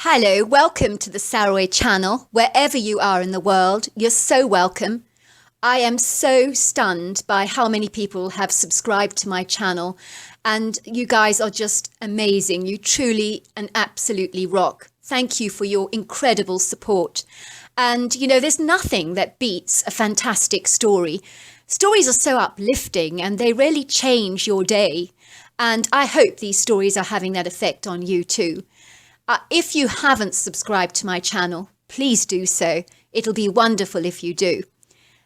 Hello, welcome to the Saroy channel. Wherever you are in the world, you're so welcome. I am so stunned by how many people have subscribed to my channel, and you guys are just amazing. You truly and absolutely rock. Thank you for your incredible support. And you know, there's nothing that beats a fantastic story. Stories are so uplifting and they really change your day. And I hope these stories are having that effect on you too. If you haven't subscribed to my channel, please do so. It'll be wonderful if you do.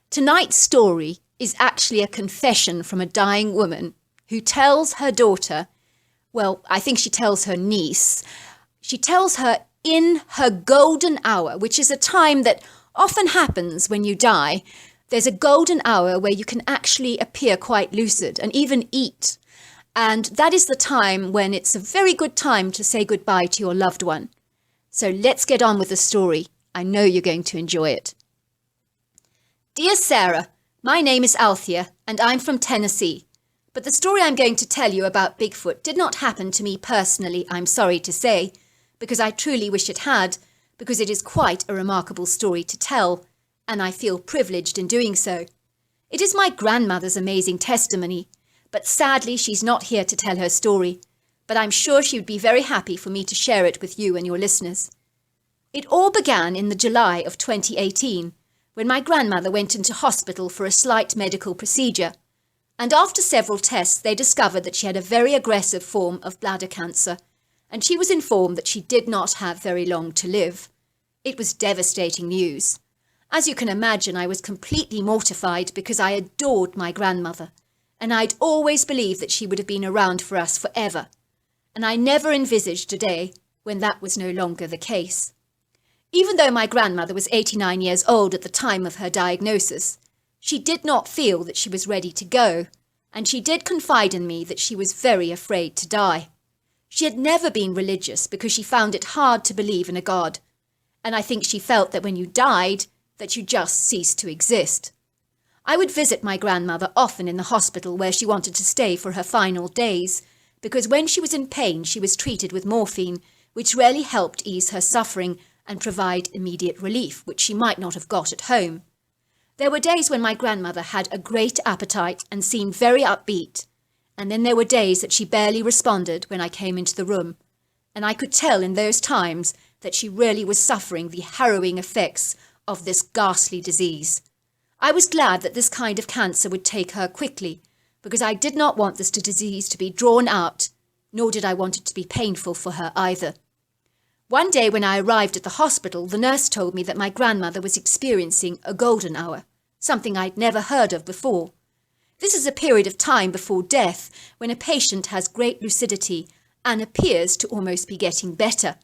Tonight's story is actually a confession from a dying woman who tells her daughter, well, I think she tells her niece, she tells her in her golden hour, which is a time that often happens when you die. There's a golden hour where you can actually appear quite lucid and even eat. And that is the time when it's a very good time to say goodbye to your loved one. So let's get on with the story. I know you're going to enjoy it. Dear Sarah, my name is Althea and I'm from Tennessee. But the story I'm going to tell you about Bigfoot did not happen to me personally, I'm sorry to say, because I truly wish it had, because it is quite a remarkable story to tell, and I feel privileged in doing so. It is my grandmother's amazing testimony, but sadly she's not here to tell her story, but I'm sure she would be very happy for me to share it with you and your listeners. It all began in the July of 2018, when my grandmother went into hospital for a slight medical procedure, and after several tests they discovered that she had a very aggressive form of bladder cancer, and she was informed that she did not have very long to live. It was devastating news. As you can imagine, I was completely mortified because I adored my grandmother, and I'd always believed that she would have been around for us forever, and I never envisaged a day when that was no longer the case. Even though my grandmother was 89 years old at the time of her diagnosis, she did not feel that she was ready to go, and she did confide in me that she was very afraid to die. She had never been religious because she found it hard to believe in a God, and I think she felt that when you died, that you just ceased to exist. I would visit my grandmother often in the hospital where she wanted to stay for her final days, because when she was in pain she was treated with morphine, which really helped ease her suffering and provide immediate relief, which she might not have got at home. There were days when my grandmother had a great appetite and seemed very upbeat, and then there were days that she barely responded when I came into the room, and I could tell in those times that she really was suffering the harrowing effects of this ghastly disease. I was glad that this kind of cancer would take her quickly, because I did not want this disease to be drawn out, nor did I want it to be painful for her either. One day when I arrived at the hospital, the nurse told me that my grandmother was experiencing a golden hour, something I'd never heard of before. This is a period of time before death when a patient has great lucidity and appears to almost be getting better.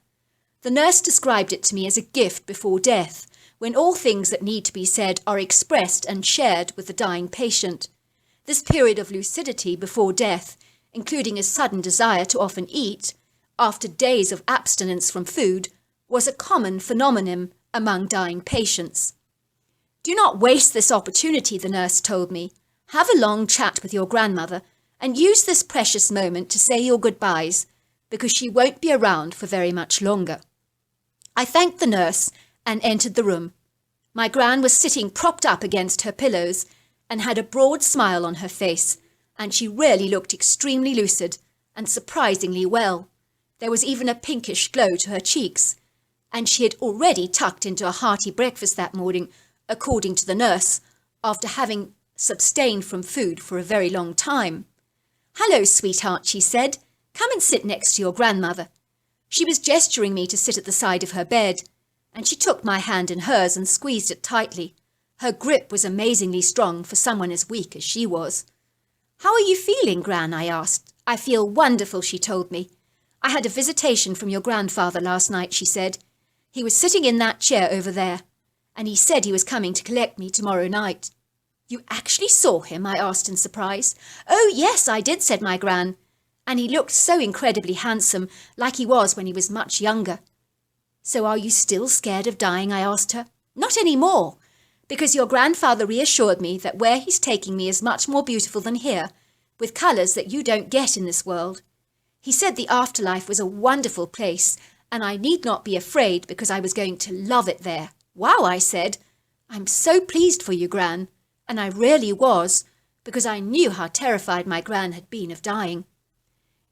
The nurse described it to me as a gift before death, when all things that need to be said are expressed and shared with the dying patient. This period of lucidity before death, including a sudden desire to often eat, after days of abstinence from food, was a common phenomenon among dying patients. Do not waste this opportunity, the nurse told me. Have a long chat with your grandmother and use this precious moment to say your goodbyes, because she won't be around for very much longer. I thanked the nurse and entered the room. My gran was sitting propped up against her pillows and had a broad smile on her face, and she really looked extremely lucid and surprisingly well. There was even a pinkish glow to her cheeks, and she had already tucked into a hearty breakfast that morning, according to the nurse, after having abstained from food for a very long time. "Hello, sweetheart," she said. "Come and sit next to your grandmother." She was gesturing me to sit at the side of her bed, and she took my hand in hers and squeezed it tightly. Her grip was amazingly strong for someone as weak as she was. "How are you feeling, Gran?" I asked. "I feel wonderful," she told me. "I had a visitation from your grandfather last night," she said. "He was sitting in that chair over there, and he said he was coming to collect me tomorrow night." "You actually saw him?" I asked in surprise. "Oh, yes, I did," said my gran. "And he looked so incredibly handsome, like he was when he was much younger." "So are you still scared of dying?" I asked her. "Not any more, because your grandfather reassured me that where he's taking me is much more beautiful than here, with colours that you don't get in this world. He said the afterlife was a wonderful place and I need not be afraid because I was going to love it there. Wow, I said. I'm so pleased for you, Gran. And I really was, because I knew how terrified my Gran had been of dying.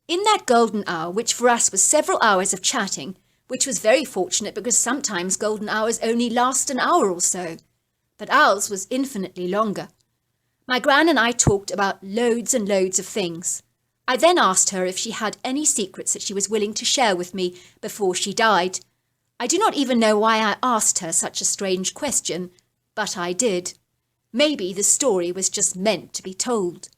In that golden hour, which for us was several hours of chatting, which was very fortunate because sometimes golden hours only last an hour or so, but ours was infinitely longer. My Gran and I talked about loads and loads of things. I then asked her if she had any secrets that she was willing to share with me before she died. I do not even know why I asked her such a strange question, but I did. Maybe the story was just meant to be told.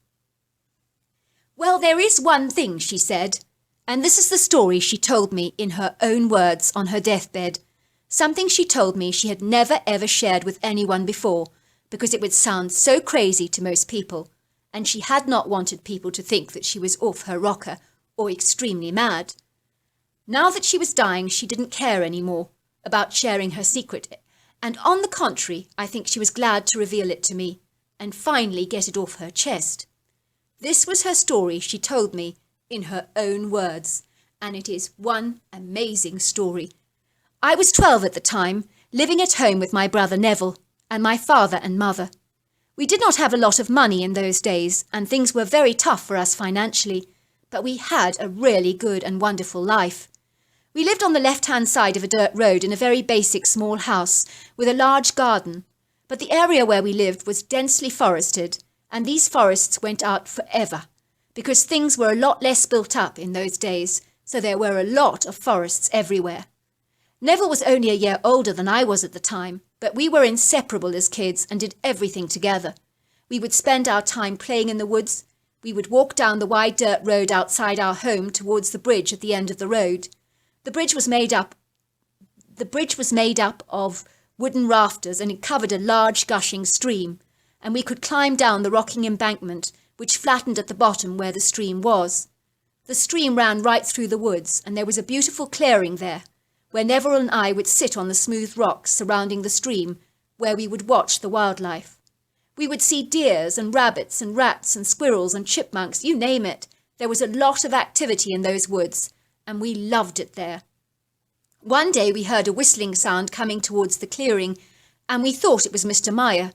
Well, there is one thing, she said, and this is the story she told me in her own words on her deathbed. Something she told me she had never ever shared with anyone before, because it would sound so crazy to most people, and she had not wanted people to think that she was off her rocker or extremely mad. Now that she was dying, she didn't care anymore about sharing her secret, and on the contrary, I think she was glad to reveal it to me and finally get it off her chest. This was her story she told me in her own words, and it is one amazing story. I was 12 at the time, living at home with my brother Neville and my father and mother. We did not have a lot of money in those days, and things were very tough for us financially, but we had a really good and wonderful life. We lived on the left-hand side of a dirt road in a very basic small house with a large garden, but the area where we lived was densely forested, and these forests went out forever, because things were a lot less built up in those days, so there were a lot of forests everywhere. Neville was only a year older than I was at the time, but we were inseparable as kids and did everything together. We would spend our time playing in the woods. We would walk down the wide dirt road outside our home towards the bridge at the end of the road. The bridge was made up of wooden rafters, and it covered a large gushing stream, and we could climb down the rocking embankment which flattened at the bottom where the stream was. The stream ran right through the woods, and there was a beautiful clearing there, where Neville and I would sit on the smooth rocks surrounding the stream, where we would watch the wildlife. We would see deers and rabbits and rats and squirrels and chipmunks, you name it. There was a lot of activity in those woods, and we loved it there. One day we heard a whistling sound coming towards the clearing, and we thought it was Mr. Meyer,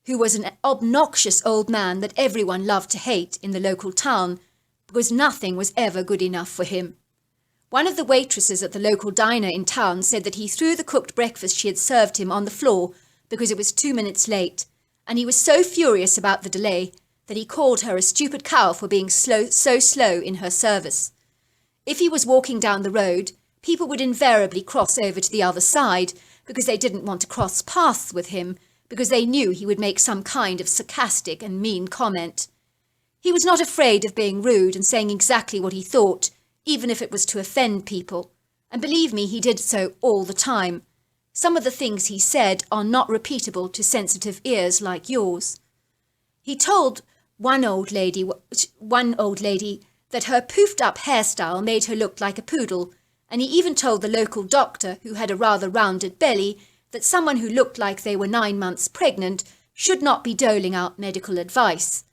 who was an obnoxious old man that everyone loved to hate in the local town, because nothing was ever good enough for him. One of the waitresses at the local diner in town said that he threw the cooked breakfast she had served him on the floor because it was 2 minutes late, and he was so furious about the delay that he called her a stupid cow for being so slow in her service. If he was walking down the road, people would invariably cross over to the other side because they didn't want to cross paths with him, because they knew he would make some kind of sarcastic and mean comment. He was not afraid of being rude and saying exactly what he thought, even if it was to offend people, and believe me, he did so all the time. Some of the things he said are not repeatable to sensitive ears like yours. He told one old lady that her poofed-up hairstyle made her look like a poodle, and he even told the local doctor, who had a rather rounded belly, that someone who looked like they were 9 months pregnant should not be doling out medical advice.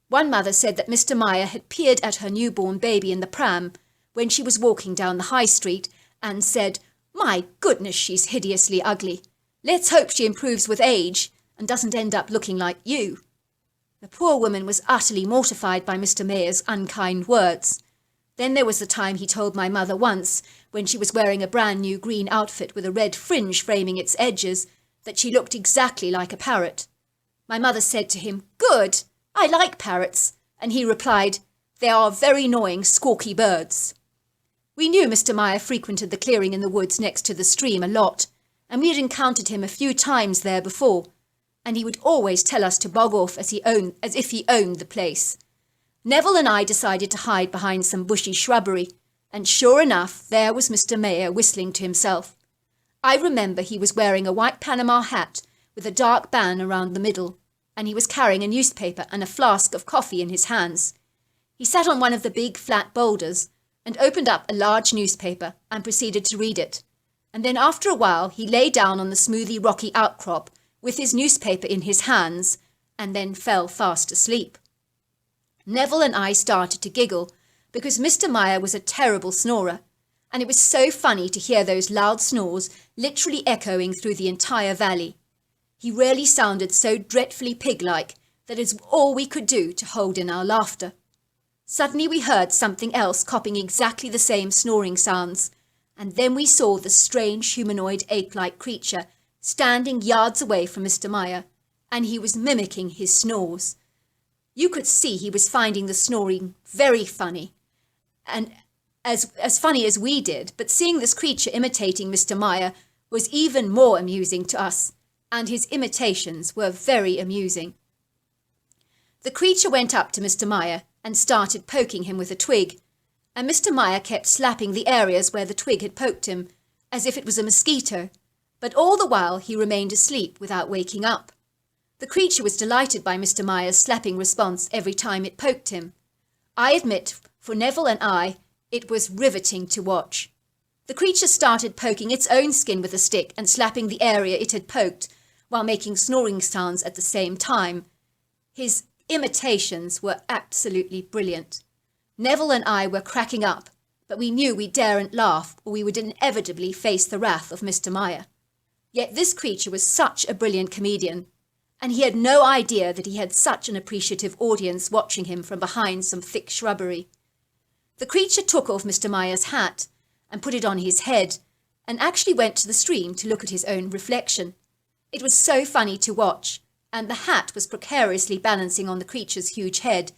One mother said that Mr. Meyer had peered at her newborn baby in the pram when she was walking down the high street and said, "My goodness, she's hideously ugly. Let's hope she improves with age and doesn't end up looking like you." The poor woman was utterly mortified by Mr. Meyer's unkind words. Then there was the time he told my mother once, when she was wearing a brand new green outfit with a red fringe framing its edges, that she looked exactly like a parrot. My mother said to him, "Good, I like parrots," and he replied, "They are very annoying, squawky birds." We knew Mr. Meyer frequented the clearing in the woods next to the stream a lot, and we had encountered him a few times there before, and he would always tell us to bog off as if he owned the place. Neville and I decided to hide behind some bushy shrubbery, and sure enough, there was Mr. Meyer whistling to himself. I remember he was wearing a white Panama hat with a dark band around the middle, and he was carrying a newspaper and a flask of coffee in his hands. He sat on one of the big flat boulders and opened up a large newspaper and proceeded to read it. And then after a while he lay down on the smoothly rocky outcrop with his newspaper in his hands and then fell fast asleep. Neville and I started to giggle because Mr. Meyer was a terrible snorer, and it was so funny to hear those loud snores literally echoing through the entire valley. He really sounded so dreadfully pig-like that it was all we could do to hold in our laughter. Suddenly we heard something else copying exactly the same snoring sounds, and then we saw the strange humanoid ape-like creature standing yards away from Mr. Meyer, and he was mimicking his snores. You could see he was finding the snoring very funny, and as funny as we did, but seeing this creature imitating Mr. Meyer was even more amusing to us, and his imitations were very amusing. The creature went up to Mr. Meyer and started poking him with a twig, and Mr. Meyer kept slapping the areas where the twig had poked him, as if it was a mosquito, but all the while he remained asleep without waking up. The creature was delighted by Mr. Meyer's slapping response every time it poked him. I admit, for Neville and I, it was riveting to watch. The creature started poking its own skin with a stick and slapping the area it had poked, while making snoring sounds at the same time. His imitations were absolutely brilliant. Neville and I were cracking up, but we knew we daren't laugh or we would inevitably face the wrath of Mr. Meyer. Yet this creature was such a brilliant comedian, and he had no idea that he had such an appreciative audience watching him from behind some thick shrubbery. The creature took off Mr. Meyer's hat and put it on his head, and actually went to the stream to look at his own reflection. It was so funny to watch, and the hat was precariously balancing on the creature's huge head,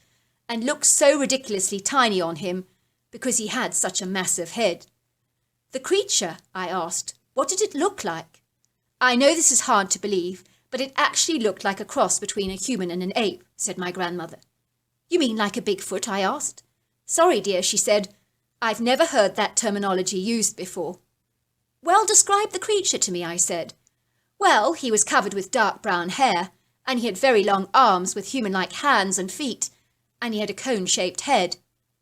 and looked so ridiculously tiny on him because he had such a massive head. The creature, I asked, what did it look like? I know this is hard to believe, but it actually looked like a cross between a human and an ape, said my grandmother. You mean like a Bigfoot? I asked. Sorry, dear, she said. I've never heard that terminology used before. Well, describe the creature to me, I said. Well, he was covered with dark brown hair, and he had very long arms with human-like hands and feet, and he had a cone-shaped head.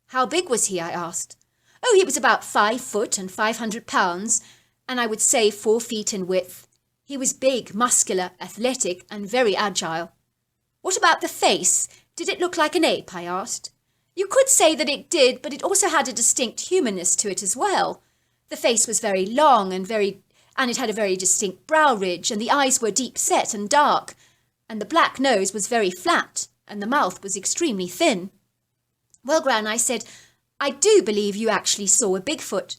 How big was he? I asked. Oh, he was about 5 foot and 500 pounds, and I would say 4 feet in width. He was big, muscular, athletic, and very agile. What about the face? Did it look like an ape? I asked. You could say that it did, but it also had a distinct humanness to it as well. The face was very long and it had a very distinct brow ridge, and the eyes were deep set and dark, and the black nose was very flat, and the mouth was extremely thin. Well, Gran, I said, I do believe you actually saw a Bigfoot.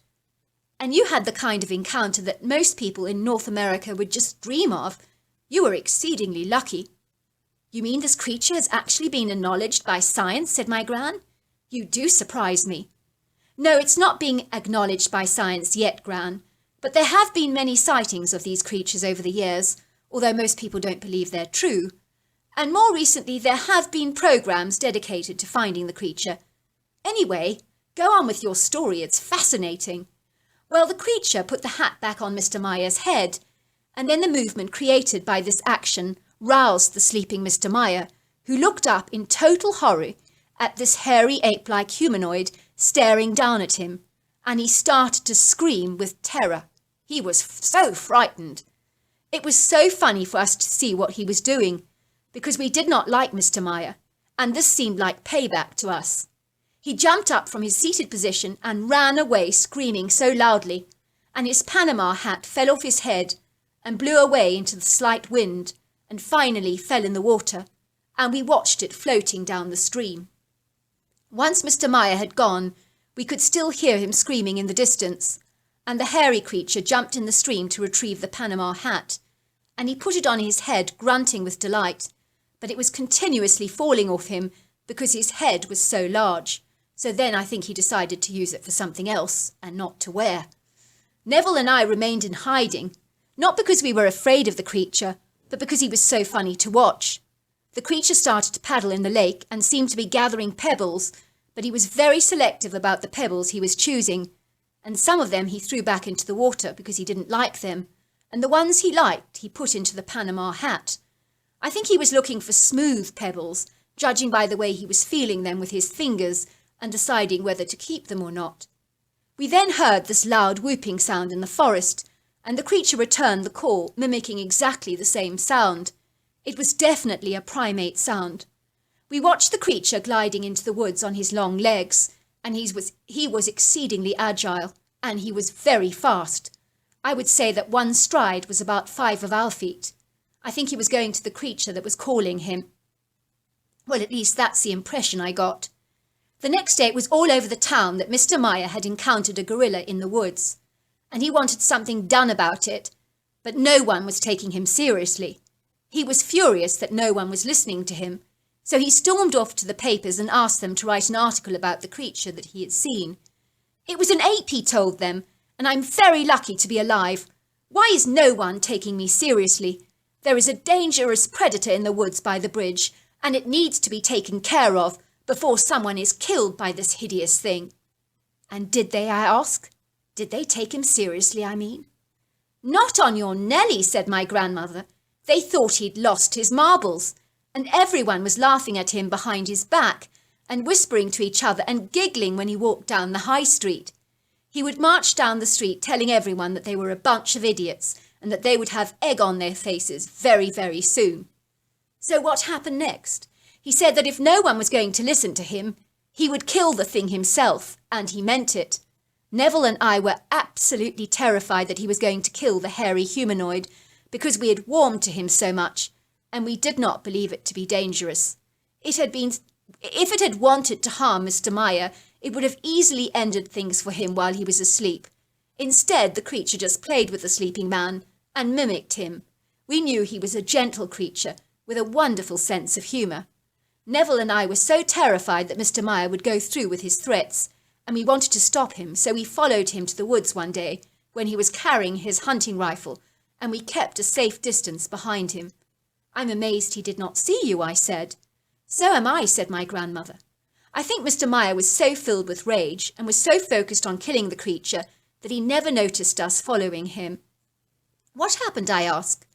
And you had the kind of encounter that most people in North America would just dream of. You were exceedingly lucky. You mean this creature has actually been acknowledged by science, said my Gran. You do surprise me. No, it's not being acknowledged by science yet, Gran, but there have been many sightings of these creatures over the years, although most people don't believe they're true. And more recently, there have been programs dedicated to finding the creature. Anyway, go on with your story, it's fascinating. Well, the creature put the hat back on Mr. Meyer's head, and then the movement created by this action roused the sleeping Mr. Meyer, who looked up in total horror at this hairy ape-like humanoid staring down at him, and he started to scream with terror. He was so frightened. It was so funny for us to see what he was doing, because we did not like Mr. Meyer, and this seemed like payback to us. He jumped up from his seated position and ran away screaming so loudly, and his Panama hat fell off his head and blew away into the slight wind, and finally fell in the water, and we watched it floating down the stream. Once Mr. Meyer had gone, we could still hear him screaming in the distance, and the hairy creature jumped in the stream to retrieve the Panama hat, and he put it on his head, grunting with delight, but it was continuously falling off him because his head was so large. So then I think he decided to use it for something else and not to wear. Neville and I remained in hiding, not because we were afraid of the creature, but because he was so funny to watch. The creature started to paddle in the lake and seemed to be gathering pebbles, but he was very selective about the pebbles he was choosing, and some of them he threw back into the water because he didn't like them, and the ones he liked he put into the Panama hat. I think he was looking for smooth pebbles, judging by the way he was feeling them with his fingers and deciding whether to keep them or not. We then heard this loud whooping sound in the forest, and the creature returned the call, mimicking exactly the same sound. It was definitely a primate sound. We watched the creature gliding into the woods on his long legs, and he was exceedingly agile, And he was very fast. I would say that one stride was about 5 of our feet. I think he was going to the creature that was calling him. Well, at least that's the impression I got. The next day it was all over the town that Mr. Meyer had encountered a gorilla in the woods, and he wanted something done about it, but no one was taking him seriously. He was furious that no one was listening to him, so he stormed off to the papers and asked them to write an article about the creature that he had seen. It was an ape, he told them, and I'm very lucky to be alive. Why is no one taking me seriously? There is a dangerous predator in the woods by the bridge, and it needs to be taken care of before someone is killed by this hideous thing. And did they, I ask? Did they take him seriously, I mean? Not on your Nelly, said my grandmother. They thought he'd lost his marbles, and everyone was laughing at him behind his back and whispering to each other and giggling when he walked down the high street. He would march down the street telling everyone that they were a bunch of idiots and that they would have egg on their faces very, very soon. So what happened next? He said that if no one was going to listen to him, he would kill the thing himself, and he meant it. Neville and I were absolutely terrified that he was going to kill the hairy humanoid because we had warmed to him so much, and we did not believe it to be dangerous. If it had wanted to harm Mr. Meyer, it would have easily ended things for him while he was asleep. Instead, the creature just played with the sleeping man and mimicked him. We knew he was a gentle creature with a wonderful sense of humour. Neville and I were so terrified that Mr. Meyer would go through with his threats, and we wanted to stop him, so we followed him to the woods one day when he was carrying his hunting rifle, and we kept a safe distance behind him. I'm amazed he did not see you, I said. So am I, said my grandmother. I think Mr. Meyer was so filled with rage and was so focused on killing the creature that he never noticed us following him. What happened, I asked.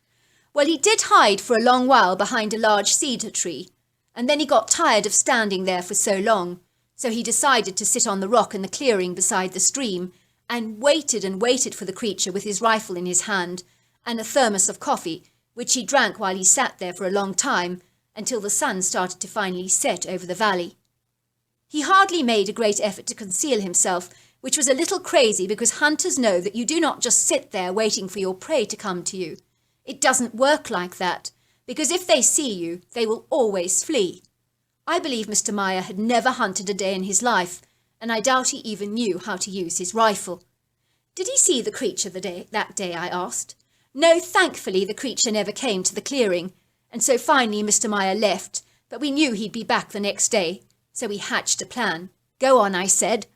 Well, he did hide for a long while behind a large cedar tree, and then he got tired of standing there for so long, so he decided to sit on the rock in the clearing beside the stream and waited for the creature with his rifle in his hand and a thermos of coffee, which he drank while he sat there for a long time until the sun started to finally set over the valley. He hardly made a great effort to conceal himself, which was a little crazy because hunters know that you do not just sit there waiting for your prey to come to you. It doesn't work like that, because if they see you, they will always flee. I believe Mr. Meyer had never hunted a day in his life, and I doubt he even knew how to use his rifle. Did he see the creature that day, I asked. No, thankfully the creature never came to the clearing, and so finally Mr. Meyer left, but we knew he'd be back the next day, so we hatched a plan. Go on, I said.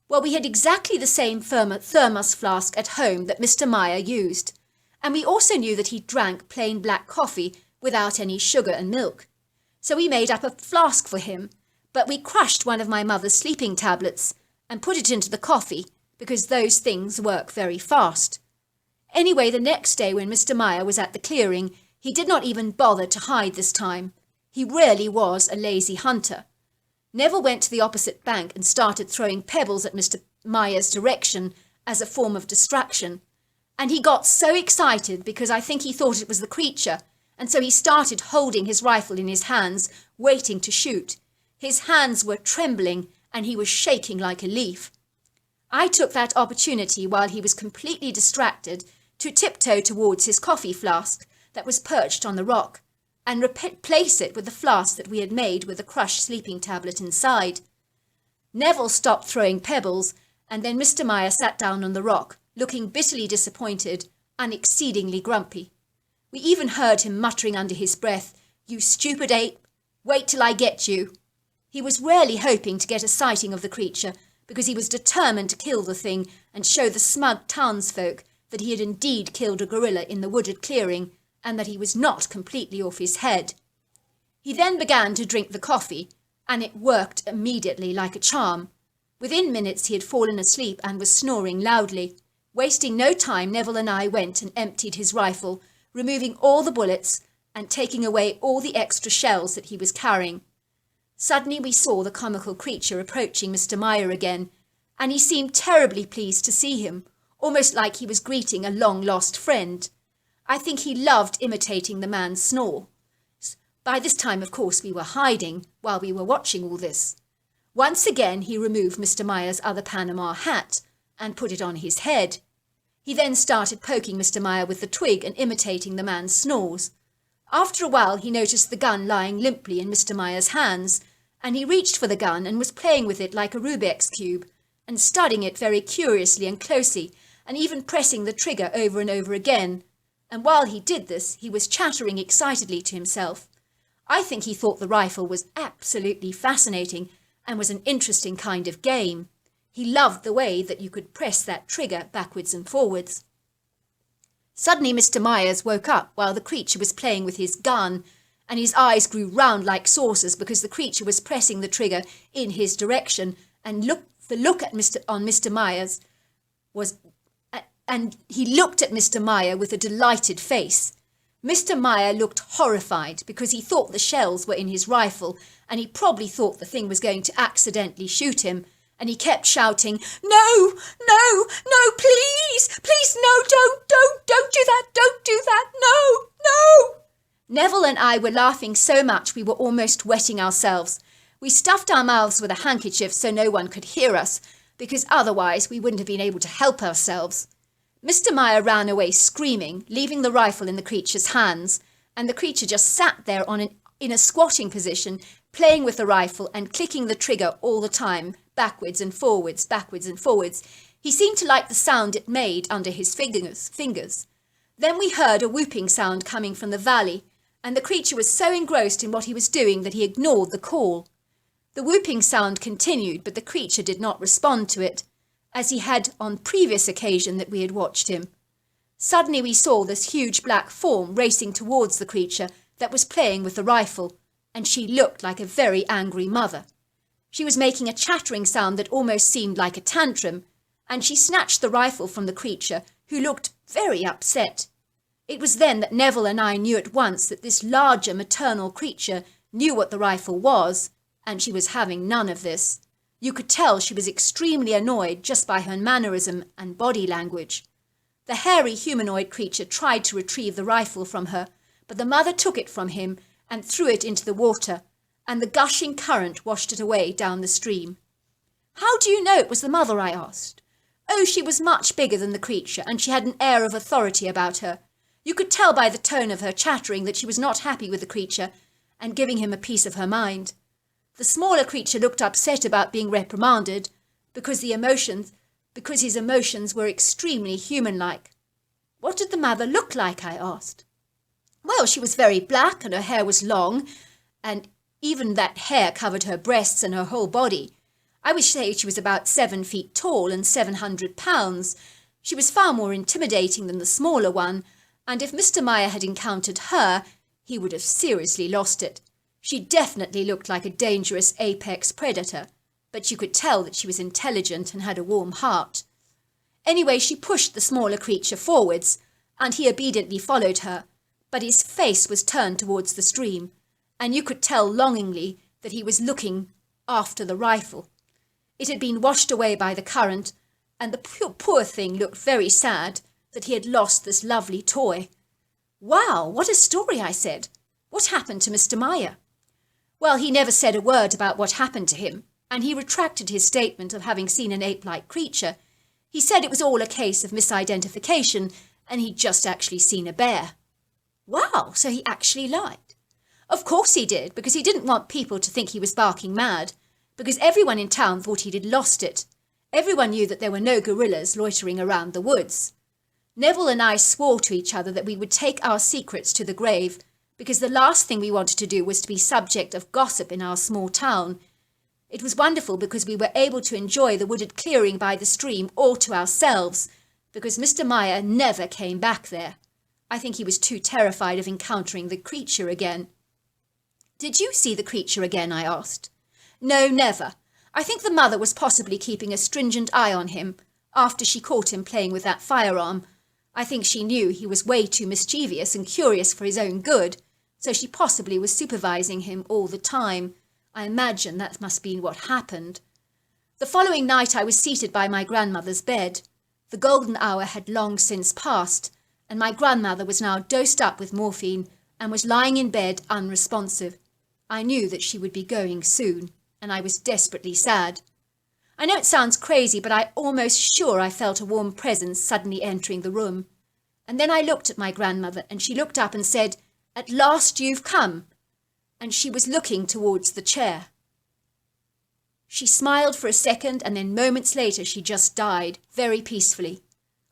Well, we had exactly the same thermos flask at home that Mr. Meyer used, and we also knew that he drank plain black coffee without any sugar and milk. So we made up a flask for him, but we crushed one of my mother's sleeping tablets and put it into the coffee because those things work very fast. Anyway, the next day when Mr. Meyer was at the clearing, he did not even bother to hide this time. He really was a lazy hunter. Neville went to the opposite bank and started throwing pebbles at Mr. Meyer's direction as a form of distraction. And he got so excited because I think he thought it was the creature, and so he started holding his rifle in his hands, waiting to shoot. His hands were trembling and he was shaking like a leaf. I took that opportunity while he was completely distracted to tiptoe towards his coffee flask that was perched on the rock and replace it with the flask that we had made with the crushed sleeping tablet inside. Neville stopped throwing pebbles, and then Mr. Meyer sat down on the rock, looking bitterly disappointed and exceedingly grumpy. We even heard him muttering under his breath, "You stupid ape, wait till I get you." He was really hoping to get a sighting of the creature because he was determined to kill the thing and show the smug townsfolk that he had indeed killed a gorilla in the wooded clearing and that he was not completely off his head. He then began to drink the coffee, and it worked immediately like a charm. Within minutes he had fallen asleep and was snoring loudly. Wasting no time, Neville and I went and emptied his rifle, removing all the bullets and taking away all the extra shells that he was carrying. Suddenly we saw the comical creature approaching Mr. Meyer again, and he seemed terribly pleased to see him, almost like he was greeting a long-lost friend. I think he loved imitating the man's snore. By this time, of course, we were hiding while we were watching all this. Once again, he removed Mr. Meyer's other Panama hat and put it on his head. He then started poking Mr. Meyer with the twig and imitating the man's snores. After a while he noticed the gun lying limply in Mr. Meyer's hands, and he reached for the gun and was playing with it like a Rubik's cube, and studying it very curiously and closely, and even pressing the trigger over and over again. And while he did this, he was chattering excitedly to himself. I think he thought the rifle was absolutely fascinating and was an interesting kind of game. He loved the way that you could press that trigger backwards and forwards. Suddenly Mr. Myers woke up while the creature was playing with his gun, and his eyes grew round like saucers because the creature was pressing the trigger in his direction, and the look at Mr. Myers was, and he looked at Mr. Meyer with a delighted face. Mr. Meyer looked horrified because he thought the shells were in his rifle, and he probably thought the thing was going to accidentally shoot him. And he kept shouting, "No, no, no, please, please, no, don't do that, don't do that, no, no." Neville and I were laughing so much we were almost wetting ourselves. We stuffed our mouths with a handkerchief so no one could hear us, because otherwise we wouldn't have been able to help ourselves. Mr. Meyer ran away screaming, leaving the rifle in the creature's hands, and the creature just sat there in a squatting position, playing with the rifle and clicking the trigger all the time, backwards and forwards, backwards and forwards. He seemed to like the sound it made under his fingers. Then we heard a whooping sound coming from the valley, and the creature was so engrossed in what he was doing that he ignored the call. The whooping sound continued, but the creature did not respond to it, as he had on previous occasion that we had watched him. Suddenly we saw this huge black form racing towards the creature that was playing with the rifle, and she looked like a very angry mother. She was making a chattering sound that almost seemed like a tantrum, and she snatched the rifle from the creature, who looked very upset. It was then that Neville and I knew at once that this larger maternal creature knew what the rifle was, and she was having none of this. You could tell she was extremely annoyed just by her mannerism and body language. The hairy humanoid creature tried to retrieve the rifle from her, but the mother took it from him and threw it into the water, and the gushing current washed it away down the stream. "How do you know it was the mother?" I asked. "Oh, she was much bigger than the creature, and she had an air of authority about her. You could tell by the tone of her chattering that she was not happy with the creature and giving him a piece of her mind. The smaller creature looked upset about being reprimanded because his emotions were extremely human-like." "What did the mother look like?" I asked. "Well, she was very black, and her hair was long, and even that hair covered her breasts and her whole body. I would say she was about 7 feet tall and 700 pounds. She was far more intimidating than the smaller one, and if Mr. Meyer had encountered her, he would have seriously lost it. She definitely looked like a dangerous apex predator, but you could tell that she was intelligent and had a warm heart. Anyway, she pushed the smaller creature forwards, and he obediently followed her, but his face was turned towards the stream, and you could tell longingly that he was looking after the rifle. It had been washed away by the current, and the poor thing looked very sad that he had lost this lovely toy. "Wow, what a story," I said. "What happened to Mr. Meyer?" "Well, he never said a word about what happened to him, and he retracted his statement of having seen an ape-like creature. He said it was all a case of misidentification, and he'd just actually seen a bear." "Wow, so he actually lied." "Of course he did, because he didn't want people to think he was barking mad, because everyone in town thought he'd lost it. Everyone knew that there were no gorillas loitering around the woods. Neville and I swore to each other that we would take our secrets to the grave, because the last thing we wanted to do was to be subject of gossip in our small town. It was wonderful because we were able to enjoy the wooded clearing by the stream all to ourselves, because Mr. Meyer never came back there. I think he was too terrified of encountering the creature again." "Did you see the creature again?" I asked. "No, never. I think the mother was possibly keeping a stringent eye on him after she caught him playing with that firearm. I think she knew he was way too mischievous and curious for his own good, so she possibly was supervising him all the time. I imagine that must be what happened. The following night I was seated by my grandmother's bed. The golden hour had long since passed, and my grandmother was now dosed up with morphine and was lying in bed unresponsive. I knew that she would be going soon, and I was desperately sad. I know it sounds crazy, but I'm almost sure I felt a warm presence suddenly entering the room. And then I looked at my grandmother, and she looked up and said, "At last you've come." And she was looking towards the chair. She smiled for a second, and then moments later she just died, very peacefully.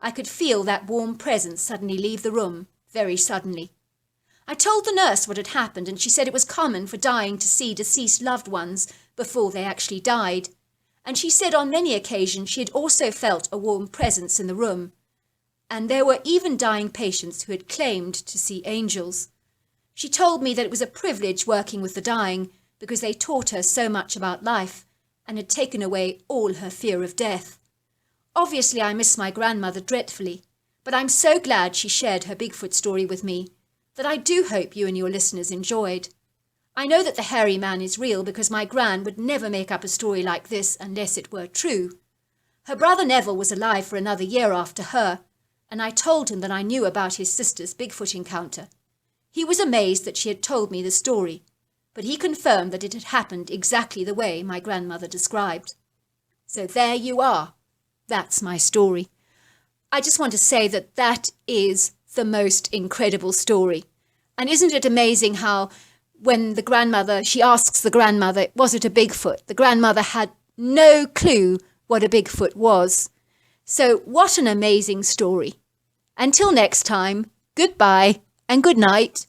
I could feel that warm presence suddenly leave the room, very suddenly. I told the nurse what had happened, and she said it was common for dying to see deceased loved ones before they actually died. And she said on many occasions she had also felt a warm presence in the room. And there were even dying patients who had claimed to see angels. She told me that it was a privilege working with the dying because they taught her so much about life and had taken away all her fear of death. Obviously, I miss my grandmother dreadfully, but I'm so glad she shared her Bigfoot story with me that I do hope you and your listeners enjoyed. I know that the hairy man is real because my gran would never make up a story like this unless it were true. Her brother Neville was alive for another year after her, and I told him that I knew about his sister's Bigfoot encounter. He was amazed that she had told me the story, but he confirmed that it had happened exactly the way my grandmother described. So there you are. That's my story. I just want to say that that is the most incredible story. And isn't it amazing how when the grandmother, she asks the grandmother, was it a Bigfoot? The grandmother had no clue what a Bigfoot was. So what an amazing story. Until next time, goodbye and good night.